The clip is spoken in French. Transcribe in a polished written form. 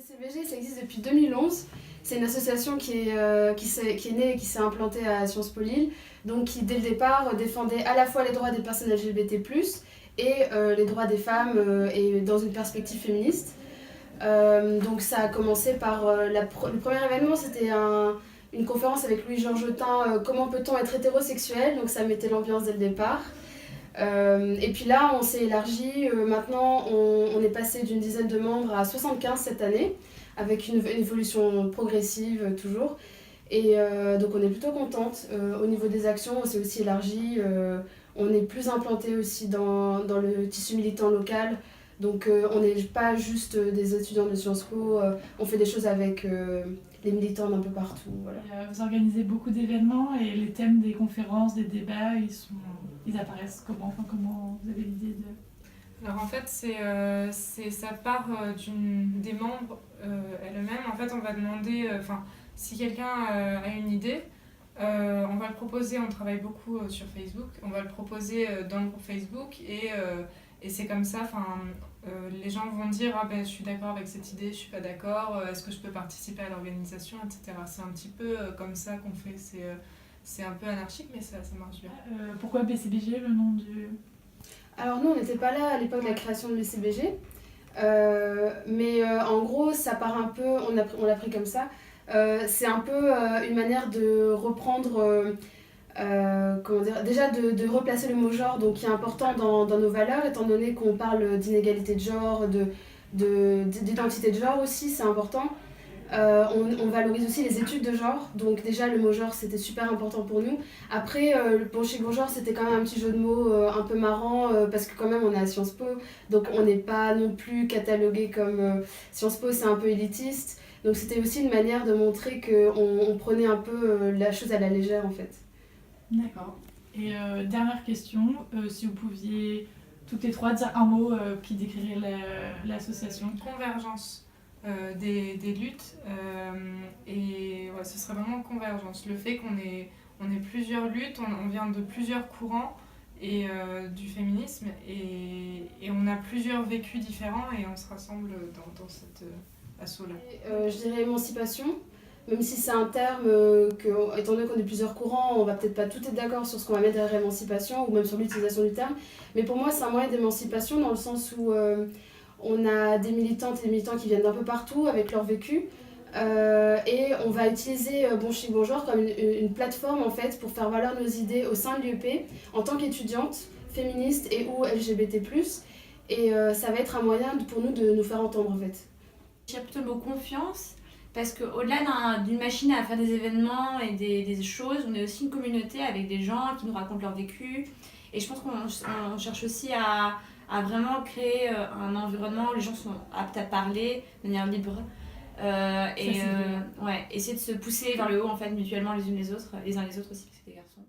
CBG, ça existe depuis 2011. C'est une association qui est née et qui s'est implantée à Sciences Po Lille, donc qui dès le départ défendait à la fois les droits des personnes LGBT+, et les droits des femmes et dans une perspective féministe. Donc ça a commencé par le premier événement, c'était une conférence avec Louis-Georges Autain, comment peut-on être hétérosexuel, donc ça mettait l'ambiance dès le départ. Et puis là, on s'est élargi. Maintenant, on est passé d'une dizaine de membres à 75 cette année, avec une évolution progressive toujours. Et donc, on est plutôt contente. Au niveau des actions, on s'est aussi élargi. On est plus implanté aussi dans le tissu militant local. Donc, on n'est pas juste des étudiants de Sciences Po. On fait des choses avec les militants d'un peu partout. Voilà. Et, vous organisez beaucoup d'événements et les thèmes des conférences, des débats, ils apparaissent comment? Enfin, comment vous avez l'idée de... Alors en fait, ça part des membres elles-mêmes. En fait, on va demander, si quelqu'un a une idée, on va le proposer. On travaille beaucoup sur Facebook. On va le proposer dans le groupe Facebook et c'est comme ça. Les gens vont dire je suis d'accord avec cette idée, je suis pas d'accord. Est-ce que je peux participer à l'organisation, etc. C'est un petit peu comme ça qu'on fait. C'est un peu anarchique, mais ça marche bien. Pourquoi BCBG, le nom du... Alors nous, on n'était pas là à l'époque de la création de l'UCBG, mais en gros, ça part un peu, on l'a pris comme ça, c'est un peu une manière de reprendre, comment dire, déjà de replacer le mot genre, donc qui est important dans nos valeurs, étant donné qu'on parle d'inégalité de genre, d'identité de genre aussi, c'est important. On valorise aussi les études de genre, donc déjà le mot genre c'était super important pour nous. Après, bon, chez Bonjour c'était quand même un petit jeu de mots un peu marrant parce que quand même on est à Sciences Po, donc on n'est pas non plus catalogué comme Sciences Po, c'est un peu élitiste. Donc c'était aussi une manière de montrer qu'on prenait un peu la chose à la légère en fait. D'accord. Et dernière question, si vous pouviez toutes les trois dire un mot qui décrirait l'association. Convergence. Des luttes et ouais, ce serait vraiment convergence. Le fait qu'on ait plusieurs luttes, on vient de plusieurs courants et du féminisme et on a plusieurs vécus différents et on se rassemble dans cet assaut-là. Je dirais émancipation, même si c'est un terme étant donné qu'on est plusieurs courants, on va peut-être pas tout être d'accord sur ce qu'on va mettre derrière émancipation ou même sur l'utilisation du terme, mais pour moi c'est un moyen d'émancipation dans le sens où on a des militantes et des militants qui viennent d'un peu partout avec leur vécu et on va utiliser Bon Chic Bonjour comme une plateforme en fait pour faire valoir nos idées au sein de l'UEP en tant qu'étudiante féministe et ou LGBT+. Et ça va être un moyen pour nous de nous faire entendre en fait. J'ai plutôt le mot confiance parce qu'au-delà d'une machine à faire des événements et des choses, on est aussi une communauté avec des gens qui nous racontent leur vécu et je pense qu'on cherche aussi à vraiment créer un environnement où les gens sont aptes à parler de manière libre essayer de se pousser vers le haut en fait mutuellement les uns les autres aussi parce que c'est des garçons.